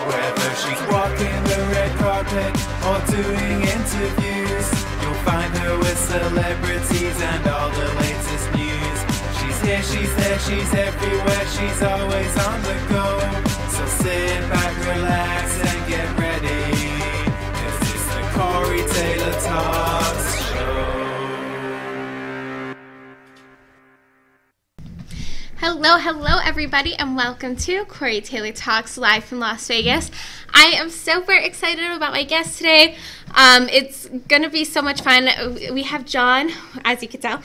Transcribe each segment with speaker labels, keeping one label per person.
Speaker 1: Whether she's walking the red carpet or doing interviews, you'll find her with celebrities and all the latest news. She's here, she's there, she's everywhere, she's always on the go. So sit back, relax, and get ready, 'cause it's the Corey Taylor Talks Show.
Speaker 2: Hello everybody, and welcome to Corey Taylor Talks live from Las Vegas. I am super excited about my guest today. It's gonna be so much fun. We have John, as you can tell,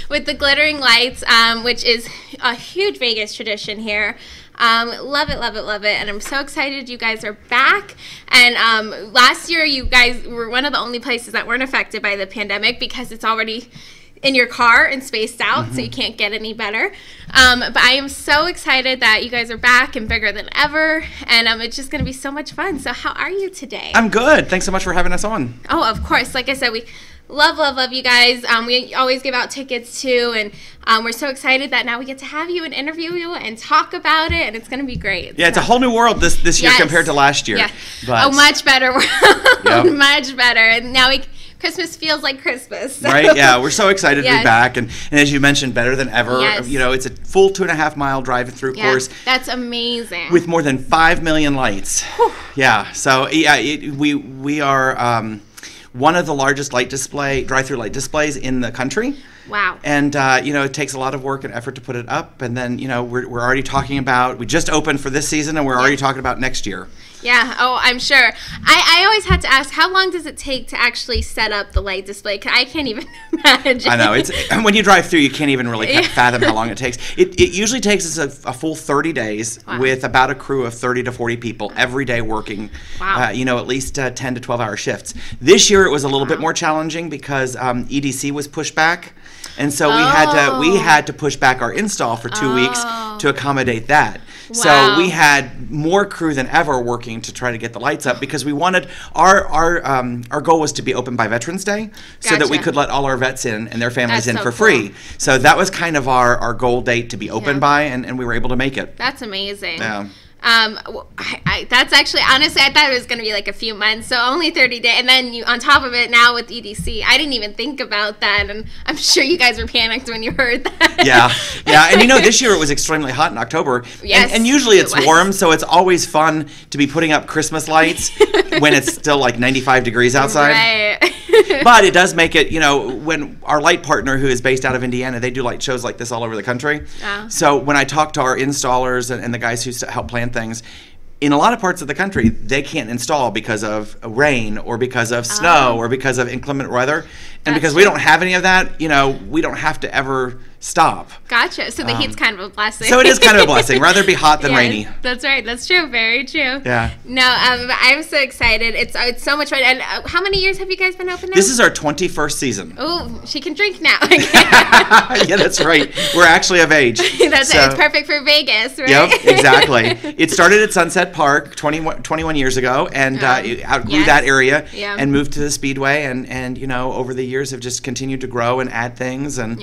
Speaker 2: with the glittering lights, which is a huge Vegas tradition here. Love it, love it, love it, and I'm so excited you guys are back. And last year you guys were one of the only places that weren't affected by the pandemic because it's already in your car and spaced out, so you can't get any better. But I am so excited that you guys are back and bigger than ever, and it's just going to be so much fun. So how are you today?
Speaker 3: I'm good. Thanks so much for having us on.
Speaker 2: Oh, of course. Like I said, we love you guys. We always give out tickets too, and we're so excited that now we get to have you and interview you and talk about it, and it's going to be great.
Speaker 3: Yeah, it's a whole new world this year compared to last year.
Speaker 2: Yeah.
Speaker 3: But,
Speaker 2: much better world.
Speaker 3: Yep.
Speaker 2: Much better. And now Christmas feels like Christmas. So.
Speaker 3: Right? Yeah, we're so excited to be back. And as you mentioned, better than ever.
Speaker 2: Yes.
Speaker 3: You know, it's a full 2.5-mile drive-through course.
Speaker 2: That's amazing.
Speaker 3: With more than 5 million lights. Whew. Yeah, so we are one of the largest drive-through light displays in the country.
Speaker 2: Wow.
Speaker 3: And, it takes a lot of work and effort to put it up. And then, we're already talking about, we just opened for this season, and we're already talking about next year.
Speaker 2: Yeah, oh, I'm sure. I always had to ask, how long does it take to actually set up the light display? 'Cause I can't even imagine.
Speaker 3: I know. When you drive through, you can't even really fathom how long it takes. It usually takes us a full 30 days with about a crew of 30 to 40 people every day working, at least 10 to 12-hour shifts. This year it was a little bit more challenging because EDC was pushed back. And so we had to push back our install for 2 weeks to accommodate that. Wow. So we had more crew than ever working to try to get the lights up because we wanted our goal was to be open by Veterans Day, so that we could let all our vets in and their families in for free. So that was kind of our goal date to be open by, and we were able to make it.
Speaker 2: That's amazing.
Speaker 3: Yeah.
Speaker 2: That's actually, honestly, I thought it was going to be like a few months, so only 30 days, and then on top of it now with EDC, I didn't even think about that, and I'm sure you guys were panicked when you heard that.
Speaker 3: Yeah, and this year it was extremely hot in October, and usually it's warm, so it's always fun to be putting up Christmas lights when it's still like 95 degrees outside.
Speaker 2: Right.
Speaker 3: But it does make it, when our light partner, who is based out of Indiana, they do light shows like this all over the country. Oh. So when I talk to our installers and the guys who help plan things, in a lot of parts of the country, they can't install because of rain or because of snow or because of inclement weather. And because we don't have any of that, we don't have to ever stop.
Speaker 2: Gotcha. So the heat's kind of a blessing.
Speaker 3: So it is kind of a blessing. Rather be hot than rainy.
Speaker 2: That's right. That's true. Very true.
Speaker 3: Yeah.
Speaker 2: No, I'm so excited. It's so much fun. And how many years have you guys been open now?
Speaker 3: This is our 21st season.
Speaker 2: Oh, she can drink now.
Speaker 3: Yeah, that's right. We're actually of age.
Speaker 2: That's it. It's perfect for Vegas, right?
Speaker 3: Yep, exactly. It started at Sunset Park 21 years ago, and it outgrew that area and moved to the Speedway, and over the years have just continued to grow and add things, and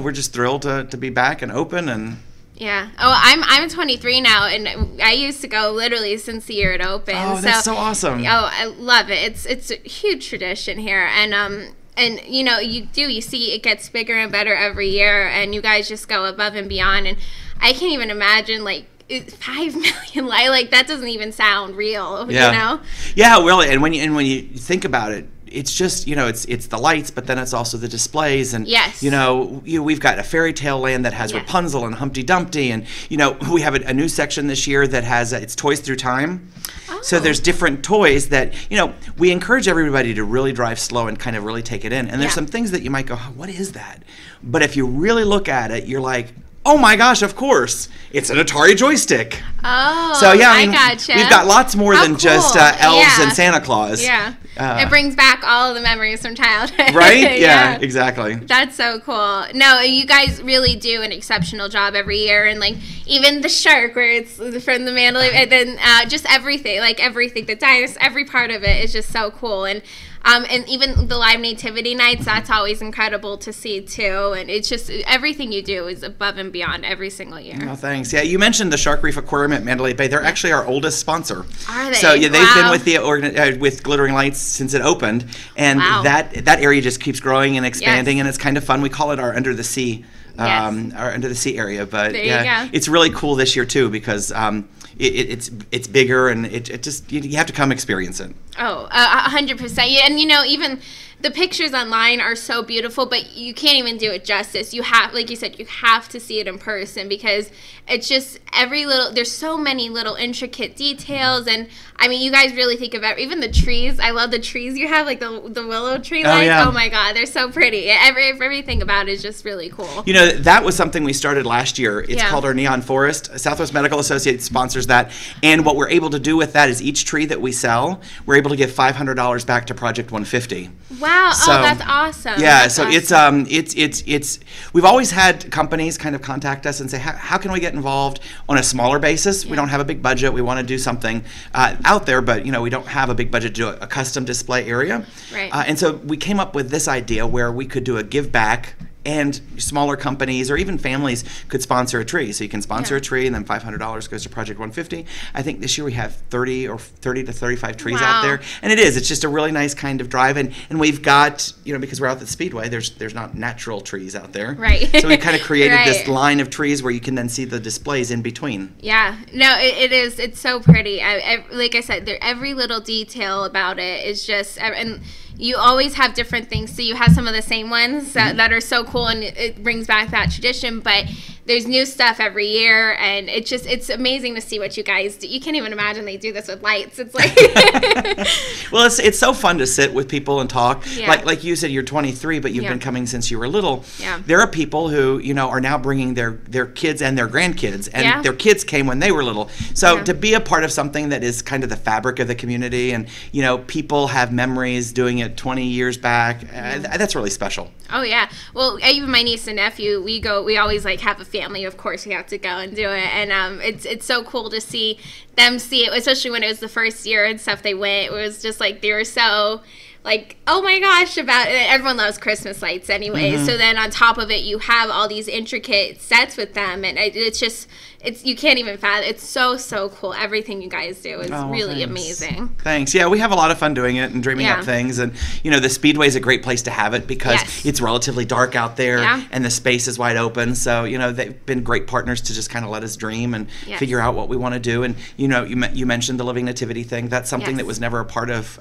Speaker 3: we're just thrilled to be back and open. And
Speaker 2: yeah. Oh, I'm 23 now, and I used to go literally since the year it opened.
Speaker 3: Oh, that's so awesome.
Speaker 2: Oh, I love it. It's a huge tradition here, and you see it gets bigger and better every year, and you guys just go above and beyond, and I can't even imagine 5 million light, that doesn't even sound real.
Speaker 3: Yeah, really. And when you think about it, it's just, it's the lights, but then it's also the displays. And, we've got a fairy tale land that has Rapunzel and Humpty Dumpty. And, we have a new section this year that has, it's Toys Through Time. Oh. So there's different toys that, we encourage everybody to really drive slow and kind of really take it in. And there's some things that you might go, what is that? But if you really look at it, you're like, oh my gosh, of course. It's an Atari joystick.
Speaker 2: Oh,
Speaker 3: so, yeah,
Speaker 2: I gotcha.
Speaker 3: We've got lots more than just elves and Santa Claus.
Speaker 2: Yeah. It brings back all of the memories from childhood.
Speaker 3: Right? Yeah, exactly.
Speaker 2: That's so cool. No, you guys really do an exceptional job every year. And, even the shark, where it's from the Mandalay, and then just everything, everything, the dinosaurs, every part of it is just so cool. And And even the live nativity nights, that's always incredible to see too. And it's just everything you do is above and beyond every single year.
Speaker 3: Oh, thanks. Yeah, you mentioned the Shark Reef Aquarium at Mandalay Bay. They're actually our oldest sponsor.
Speaker 2: Are they?
Speaker 3: So yeah, they've been with the with Glittering Lights since it opened, and that area just keeps growing and expanding, and it's kind of fun. We call it our Under the Sea. Our Under the Sea area, but it's really cool this year too because it's bigger and it just you have to come experience it.
Speaker 2: Oh, 100%. And even the pictures online are so beautiful, but you can't even do it justice. You have, like you said, you have to see it in person because it's just there's so many little intricate details. And I mean, you guys really think about even the trees. I love the trees you have, like the willow tree lights. Oh my God, they're so pretty. Everything about it is just really cool.
Speaker 3: That was something we started last year. It's called our Neon Forest. Southwest Medical Associates sponsors that. And what we're able to do with that is each tree that we sell, we're able to give $500 back to Project 150.
Speaker 2: Wow! So, that's awesome.
Speaker 3: Yeah, that's awesome. It's we've always had companies kind of contact us and say, how can we get involved on a smaller basis? We don't have a big budget. We want to do something out there, but we don't have a big budget to do a custom display area.
Speaker 2: Right.
Speaker 3: And so we came up with this idea where we could do a give back. And smaller companies or even families could sponsor a tree. So you can sponsor a tree and then $500 goes to Project 150. I think this year we have 30 to 35 trees out there. And it's just a really nice kind of drive. And we've got, because we're out at the Speedway, there's not natural trees out there.
Speaker 2: Right.
Speaker 3: So we kind of created this line of trees where you can then see the displays in between.
Speaker 2: Yeah. No, it is. It's so pretty. Like I said, every little detail about it is just, and you always have different things. So you have some of the same ones that are so cool, and it brings back that tradition. But there's new stuff every year, and it's amazing to see what you guys do. You can't even imagine they do this with lights. It's like
Speaker 3: well, it's so fun to sit with people and talk.
Speaker 2: Yeah.
Speaker 3: Like you said, you're 23, but you've been coming since you were little.
Speaker 2: Yeah.
Speaker 3: There are people who are now bringing their kids and their grandkids, and their kids came when they were little. So to be a part of something that is kind of the fabric of the community, and people have memories doing it 20 years back, that's really special.
Speaker 2: Oh yeah. Well, even my niece and nephew, we always have a family. Of course, we have to go and do it, and it's so cool to see them see it, especially when it was the first year and stuff. They went. It was just they were so oh my gosh, about it. Everyone loves Christmas lights anyway. So then on top of it, you have all these intricate sets with them, and it's you can't even fathom. It's so cool. Everything you guys do is really amazing.
Speaker 3: Thanks. Yeah, we have a lot of fun doing it and dreaming up things, and the Speedway is a great place to have it because it's relatively dark out there and the space is wide open. So they've been great partners to just kind of let us dream and figure out what we want to do. And you mentioned the Living Nativity thing. That's something that was never a part of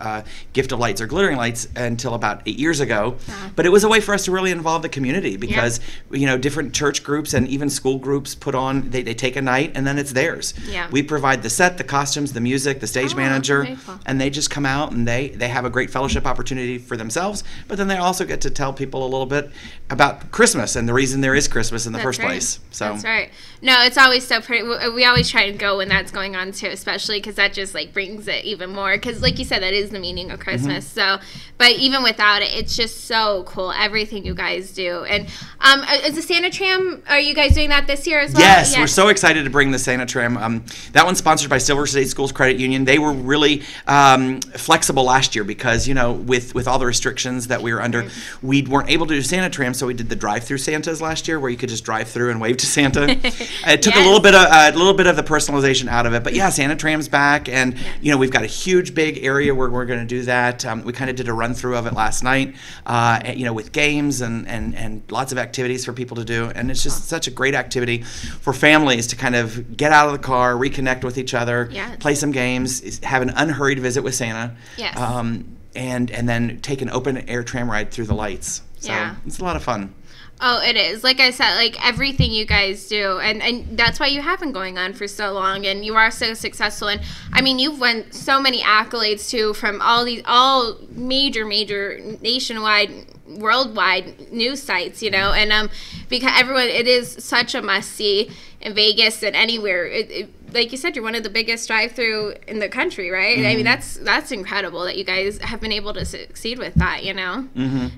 Speaker 3: Gift of Lights or Glittering Lights until about 8 years ago. But it was a way for us to really involve the community because different church groups and even school groups put on. They take a night and then it's theirs. We provide the set, the costumes, the music, the stage manager, and they just come out and they have a great fellowship opportunity for themselves, but then they also get to tell people a little bit about Christmas and the reason there is Christmas in the first place. So
Speaker 2: that's right. No, it's always so pretty. We always try to go when that's going on too, especially because that just brings it even more, because like you said, that is the meaning of Christmas. So but even without it, it's just so cool, everything you guys do. And is the Santa Tram, are you guys doing that this year as well?
Speaker 3: Yes, we're so excited to bring the Santa Tram. That one's sponsored by Silver State Schools Credit Union. They were really flexible last year because, with all the restrictions that we were under, we weren't able to do Santa Tram, so we did the drive-through Santas last year where you could just drive through and wave to Santa. It took a little bit of the personalization out of it, but Santa Tram's back, and we've got a huge big area where we're going to do that. We kind of did a run-through of it last night, with games and lots of activities for people to do, and it's just such a great activity for families to kind of get out of the car, reconnect with each other, play some games, have an unhurried visit with Santa, and then take an open air tram ride through the lights. So it's a lot of fun.
Speaker 2: Oh, it is. Like I said, everything you guys do, and that's why you have been going on for so long, and you are so successful. And I mean, you've won so many accolades too from all major nationwide, worldwide news sites, and because it is such a must see in Vegas and anywhere. like you said, you're one of the biggest drive-through in the country, right? I mean, that's incredible that you guys have been able to succeed with that, you know?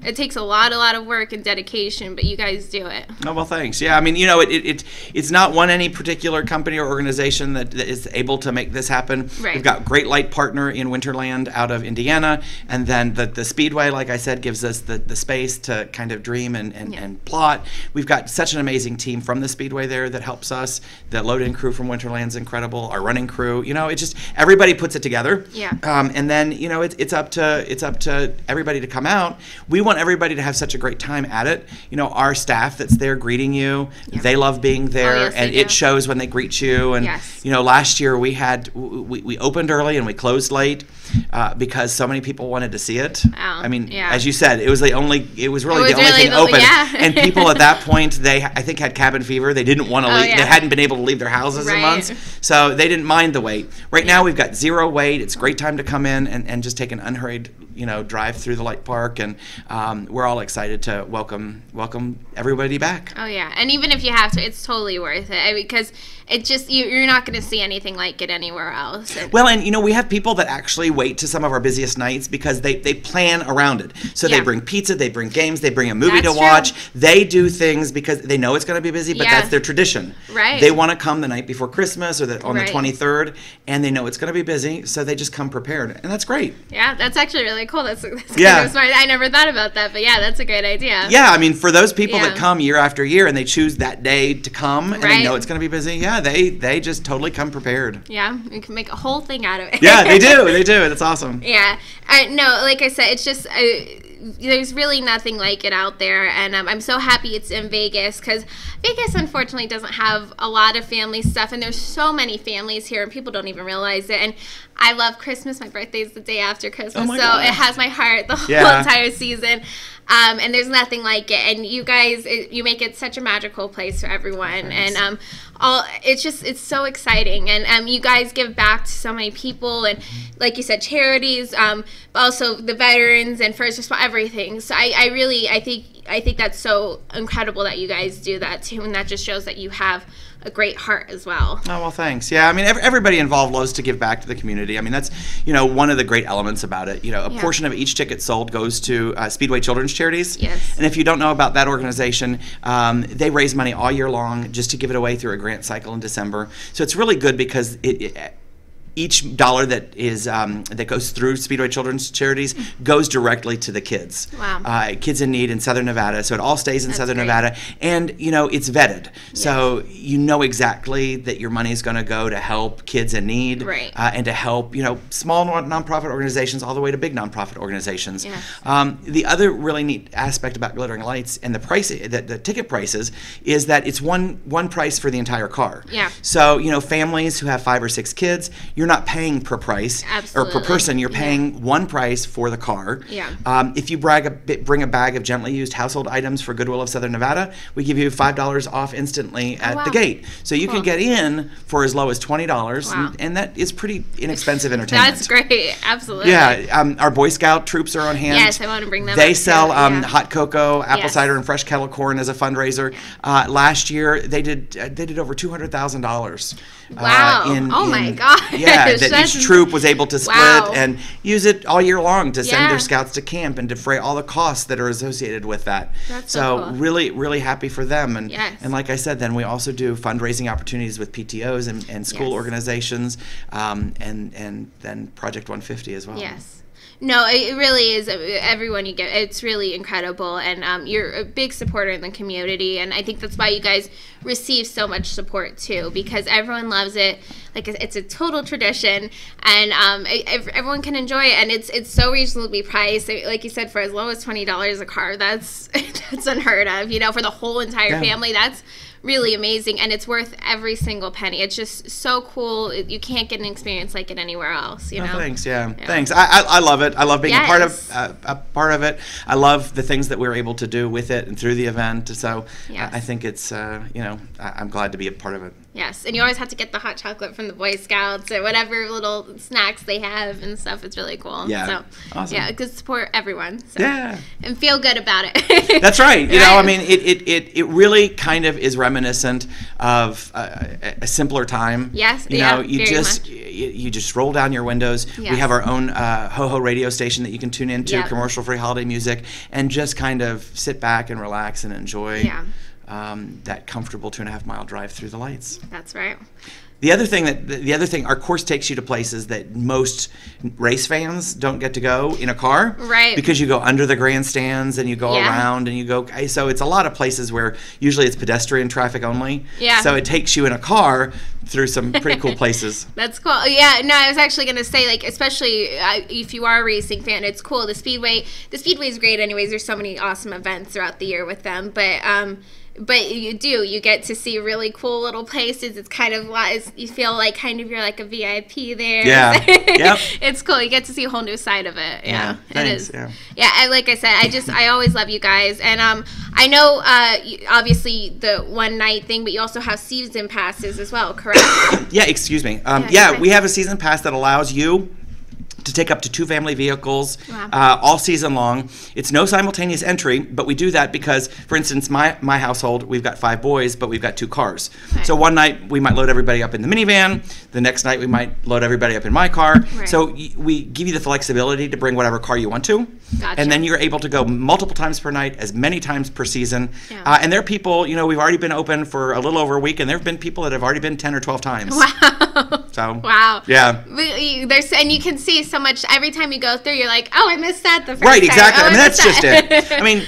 Speaker 2: It takes a lot of work and dedication, but you guys do it.
Speaker 3: Oh, well, thanks. Yeah, I mean, you know, it's not any particular company or organization that is able to make this happen.
Speaker 2: Right.
Speaker 3: We've got great light partner in Winterland out of Indiana, and then the Speedway, like I said, gives us the space to kind of dream and plot. We've got such an amazing team from the Speedway there that helps us. The load-in crew from Winterland's incredible. Our running crew, you know, it just everybody puts it together.
Speaker 2: Yeah.
Speaker 3: And then, you know, it's up to everybody to come out. We want everybody to have such a great time at it. You know, our staff that's there greeting you, they love being there,
Speaker 2: yes,
Speaker 3: and it shows when they greet you. And you know, last year we opened early and we closed late because so many people wanted to see it. I mean, as you said, it was really the only thing open. And people at that point, I think had cabin fever. They didn't want to leave. They hadn't been able to leave their houses in months, so they didn't mind the wait. Right now we've got zero wait. It's a great time to come in and just take an unhurried, you know, drive through the light park, and we're all excited to welcome everybody back.
Speaker 2: Oh yeah, and even if you have to, it's totally worth it, because it just you're not going to see anything like it anywhere else.
Speaker 3: Well, and you know, we have people that actually wait to some of our busiest nights because they plan around it. So they bring pizza, they bring games, they bring a movie to watch. They do things because they know it's going to be busy, but that's their tradition.
Speaker 2: Right.
Speaker 3: They want to come the night before Christmas or on the 23rd, and they know it's going to be busy, so they just come prepared, and that's great.
Speaker 2: Yeah, that's actually really cool. That's kind of smart. I never thought about that, but yeah, that's a great idea.
Speaker 3: Yeah, I mean, for those people that come year after year and they choose that day to come and they know it's going to be busy, they just totally come prepared.
Speaker 2: Yeah, you can make a whole thing out of it.
Speaker 3: Yeah, they do. It's awesome.
Speaker 2: Yeah. No, like I said, it's just there's really nothing like it out there, and I'm so happy it's in Vegas, because Vegas unfortunately doesn't have a lot of family stuff, and there's so many families here and people don't even realize it. And I love Christmas. My birthday is the day after Christmas, so it has my heart the whole entire season. And there's nothing like it, and you guys, you make it such a magical place for everyone. Thanks. And it's so exciting, and you guys give back to so many people, and like you said, charities, but also the veterans and first responders, everything. So I think that's so incredible that you guys do that too, and that just shows that you have a great heart as well. Oh,
Speaker 3: well, thanks. Yeah, I mean, everybody involved loves to give back to the community. I mean, that's, you know, one of the great elements about it. You know, a portion of each ticket sold goes to Speedway Children's Charities. Yes. And if you don't know about that organization, they raise money all year long just to give it away through a grant cycle in December. So it's really good because each dollar that is that goes through Speedway Children's Charities goes directly to the kids.
Speaker 2: Wow.
Speaker 3: Kids in need in Southern Nevada. So it all stays in Southern Nevada. And, you know, it's vetted. So you know exactly that your money is going to go to help kids in need.
Speaker 2: Right.
Speaker 3: And to help, you know, small nonprofit organizations all the way to big nonprofit organizations.
Speaker 2: Yes.
Speaker 3: The other really neat aspect about Glittering Lights and the price, the ticket prices, is that it's one price for the entire car.
Speaker 2: Yeah.
Speaker 3: So, you know, families who have 5 or 6 kids, you're not paying per price or per person. You're paying one price for the car.
Speaker 2: Yeah.
Speaker 3: If you bring a bag of gently used household items for Goodwill of Southern Nevada, we give you $5 off instantly at the gate. So you can get in for as low as $20, and that is pretty inexpensive entertainment.
Speaker 2: That's great. Absolutely.
Speaker 3: Yeah. Our Boy Scout troops are on hand.
Speaker 2: Yes, I want to bring them.
Speaker 3: They sell hot cocoa, apple cider, and fresh kettle corn as a fundraiser. Last year they did over $200,000.
Speaker 2: Wow. Oh my God.
Speaker 3: Yeah, that each troop was able to split and use it all year long to send their scouts to camp and defray all the costs that are associated with that.
Speaker 2: That's so cool.
Speaker 3: Really, really happy for them. And and like I said, then we also do fundraising opportunities with PTOs and school organizations, and then Project 150 as well.
Speaker 2: Yes. No, it really is. Everyone you get, it's really incredible, and you're a big supporter in the community, and I think that's why you guys receive so much support too, because everyone loves it. Like, it's a total tradition, and everyone can enjoy it, and it's so reasonably priced. Like you said, for as low as $20 a car, that's unheard of. You know, for the whole entire family, that's really amazing, and it's worth every single penny. It's just so cool. You can't get an experience like it anywhere else. You know.
Speaker 3: Thanks. Yeah. Thanks. I love it. I love being a part of it. I love the things that we're able to do with it and through the event. So I think it's I'm glad to be a part of it.
Speaker 2: Yes, and you always have to get the hot chocolate from the Boy Scouts or whatever little snacks they have and stuff. It's really cool.
Speaker 3: Yeah,
Speaker 2: so,
Speaker 3: awesome.
Speaker 2: Yeah, good support everyone. So.
Speaker 3: Yeah,
Speaker 2: and feel good about it.
Speaker 3: That's right. You know, I mean, it really kind of is reminiscent of a simpler time.
Speaker 2: Yes,
Speaker 3: you know, you just roll down your windows.
Speaker 2: Yes.
Speaker 3: We have our own ho-ho radio station that you can tune into, commercial-free holiday music, and just kind of sit back and relax and enjoy that comfortable 2.5-mile drive through the lights.
Speaker 2: That's right.
Speaker 3: The other thing, our course takes you to places that most race fans don't get to go in a car.
Speaker 2: Right.
Speaker 3: Because you go under the grandstands and you go around and you go, so it's a lot of places where usually it's pedestrian traffic only. Yeah. So it takes you in a car through some pretty cool places. That's
Speaker 2: cool. Yeah, no, I was actually going to say, like, especially if you are a racing fan, it's cool. The Speedway is great anyways. There's so many awesome events throughout the year with them, but you get to see really cool little places. It's kind of, you feel like kind of you're like a VIP there.
Speaker 3: Yeah. Yep.
Speaker 2: It's cool. You get to see a whole new side of it.
Speaker 3: Yeah.
Speaker 2: It is. Yeah. Like I said, I always love you guys. And I know obviously the one night thing, but you also have season passes as well, correct?
Speaker 3: Yeah, excuse me. We have a season pass that allows you to take up to 2 family vehicles all season long. It's no simultaneous entry, but we do that because, for instance, my household, we've got 5 boys, but we've got 2 cars. Right. So one night we might load everybody up in the minivan. The next night we might load everybody up in my car. Right. So we give you the flexibility to bring whatever car you want to. Gotcha. And then you're able to go multiple times per night, as many times per season. Yeah. And there are people, you know, we've already been open for a little over a week, and there have been people that have already been 10 or 12 times.
Speaker 2: Wow.
Speaker 3: So.
Speaker 2: Wow.
Speaker 3: Yeah.
Speaker 2: And you can see so much every time you go through. You're like, oh, I missed that the first
Speaker 3: right, exactly.
Speaker 2: time.
Speaker 3: I mean, that's just it. I mean,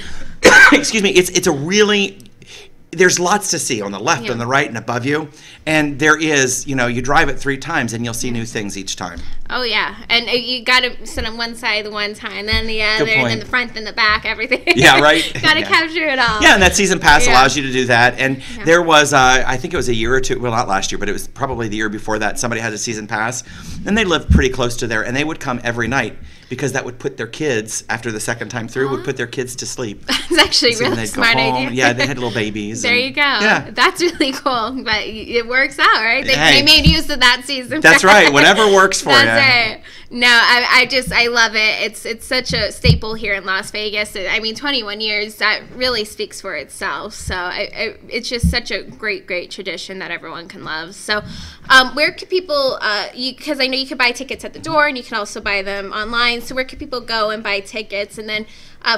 Speaker 3: excuse me. It's a really. There's lots to see on the left, on the right, and above you. And there is, you know, you drive it 3 times and you'll see new things each time.
Speaker 2: Oh, yeah. And you got to sit on one side the one time, then the other, and then the front, then the back, everything.
Speaker 3: Yeah, right.
Speaker 2: Got to capture it all.
Speaker 3: Yeah, and that season pass allows you to do that. And there was, I think it was a year or two, well, not last year, but it was probably the year before that, somebody had a season pass. And they lived pretty close to there, and they would come every night because that would put their kids, after the second time through, would put their kids to sleep.
Speaker 2: That's actually really
Speaker 3: they'd
Speaker 2: smart
Speaker 3: go home.
Speaker 2: idea.
Speaker 3: Yeah, they had little babies.
Speaker 2: There you go.
Speaker 3: Yeah.
Speaker 2: That's really cool. But it works out, right? They made use of that season.
Speaker 3: That's right. Whatever works for you.
Speaker 2: That's right. No, I love it. It's such a staple here in Las Vegas. I mean, 21 years, that really speaks for itself. So it's just such a great tradition that everyone can love. So where could people, because I know you could buy tickets at the door and you can also buy them online. So where could people go and buy tickets and then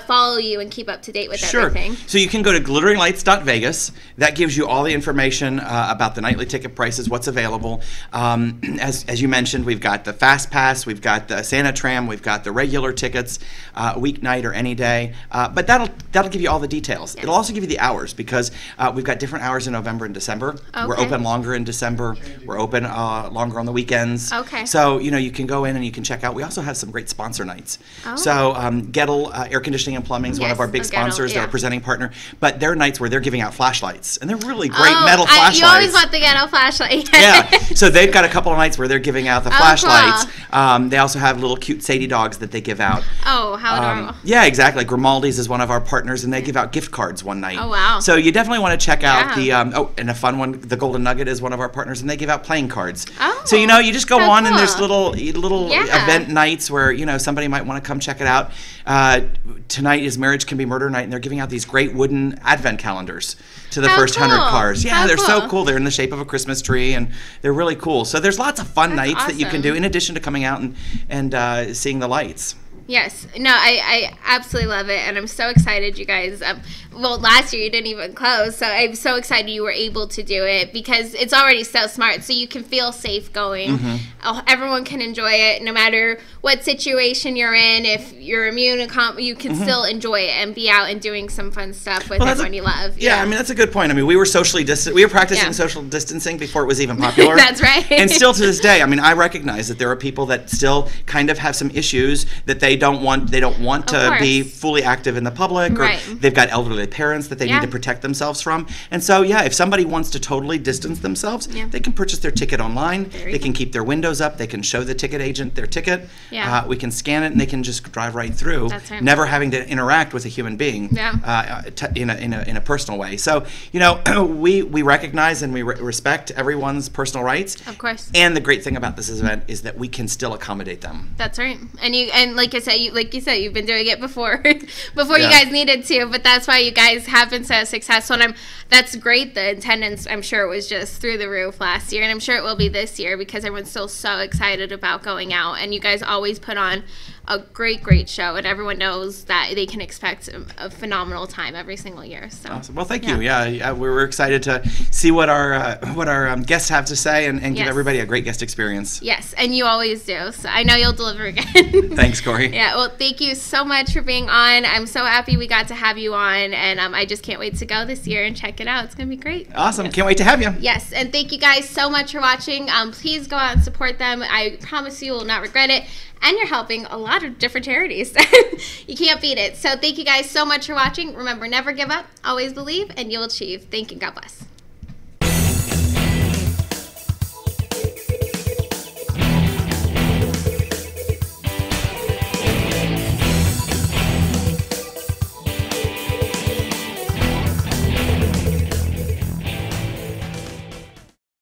Speaker 2: follow you and keep up to date with everything?
Speaker 3: So you can go to glitteringlights.vegas. That gives you all the information about the nightly ticket prices, what's available. As you mentioned, we've got the Fast Pass, we've got the Santa Tram, we've got the regular tickets, weeknight or any day. But that'll give you all the details. Yes. It'll also give you the hours because we've got different hours in November and December. Okay. We're open longer in December. We're open longer on the weekends.
Speaker 2: Okay.
Speaker 3: So you can go in and you can check out. We also have some great sponsor nights. Oh. So Gettle Air Conditioning and Plumbing is one of our big sponsors. They're a presenting partner. But they're nights where they're giving out flashlights. And they're really great metal flashlights.
Speaker 2: You always want the Gettle flashlight.
Speaker 3: Yeah. So they've got a couple of nights where they're giving out the flashlights. Cool. They also have little cute Sadie dogs that they give out.
Speaker 2: Oh, how adorable.
Speaker 3: Yeah, exactly. Grimaldi's is one of our partners, and they give out gift cards one night.
Speaker 2: Oh, wow.
Speaker 3: So you definitely want to check out the, and a fun one, the Golden Nugget is one of our partners, and they give out playing cards. Oh, so, you just go on, and there's little event nights where, somebody might want to come check it out. Tonight is Marriage Can Be Murder Night, and they're giving out these great wooden advent calendars to the first 100 cars. Yeah, they're so cool. They're in the shape of a Christmas tree, and they're really cool. So there's lots of fun nights that you can do in addition to coming out and seeing the lights.
Speaker 2: Yes. No, I absolutely love it, and I'm so excited you guys. Well, last year you didn't even close, so I'm so excited you were able to do it because it's already so smart, so you can feel safe going. Mm-hmm. Everyone can enjoy it no matter what situation you're in. If you're immune, you can still enjoy it and be out and doing some fun stuff with everyone you love.
Speaker 3: Yeah, I mean, that's a good point. I mean, we were socially distant. We were practicing social distancing before it was even popular.
Speaker 2: That's right.
Speaker 3: And still to this day, I mean, I recognize that there are people that still kind of have some issues that they don't want to be fully active in the public, or they've got elderly with parents that they need to protect themselves from. And so, if somebody wants to totally distance themselves, they can purchase their ticket online. They can keep their windows up. They can show the ticket agent their ticket. We can scan it, and they can just drive right through, never having to interact with a human being in a personal way. So, we recognize and we respect everyone's personal rights.
Speaker 2: Of course.
Speaker 3: And the great thing about this event is that we can still accommodate them.
Speaker 2: That's right. And like I said, you've been doing it before you guys needed to, but that's why you guys have been so successful. And that's great. The attendance, I'm sure, was just through the roof last year, and I'm sure it will be this year because everyone's still so excited about going out. And you guys always put on a great show, and everyone knows that they can expect a phenomenal time every single year. So
Speaker 3: awesome. Well, thank you. Yeah, we're excited to see what our guests have to say and give everybody a great guest experience.
Speaker 2: Yes, and you always do. So I know you'll deliver again.
Speaker 3: Thanks, Corey.
Speaker 2: Yeah. Well, thank you so much for being on. I'm so happy we got to have you on, and I just can't wait to go this year and check it out. It's gonna be great.
Speaker 3: Awesome. Can't wait to have you.
Speaker 2: Yes, and thank you guys so much for watching. Please go out and support them. I promise you will not regret it. And you're helping a lot of different charities. You can't beat it. So thank you guys so much for watching. Remember, never give up, always believe, and you'll achieve. Thank you. God bless.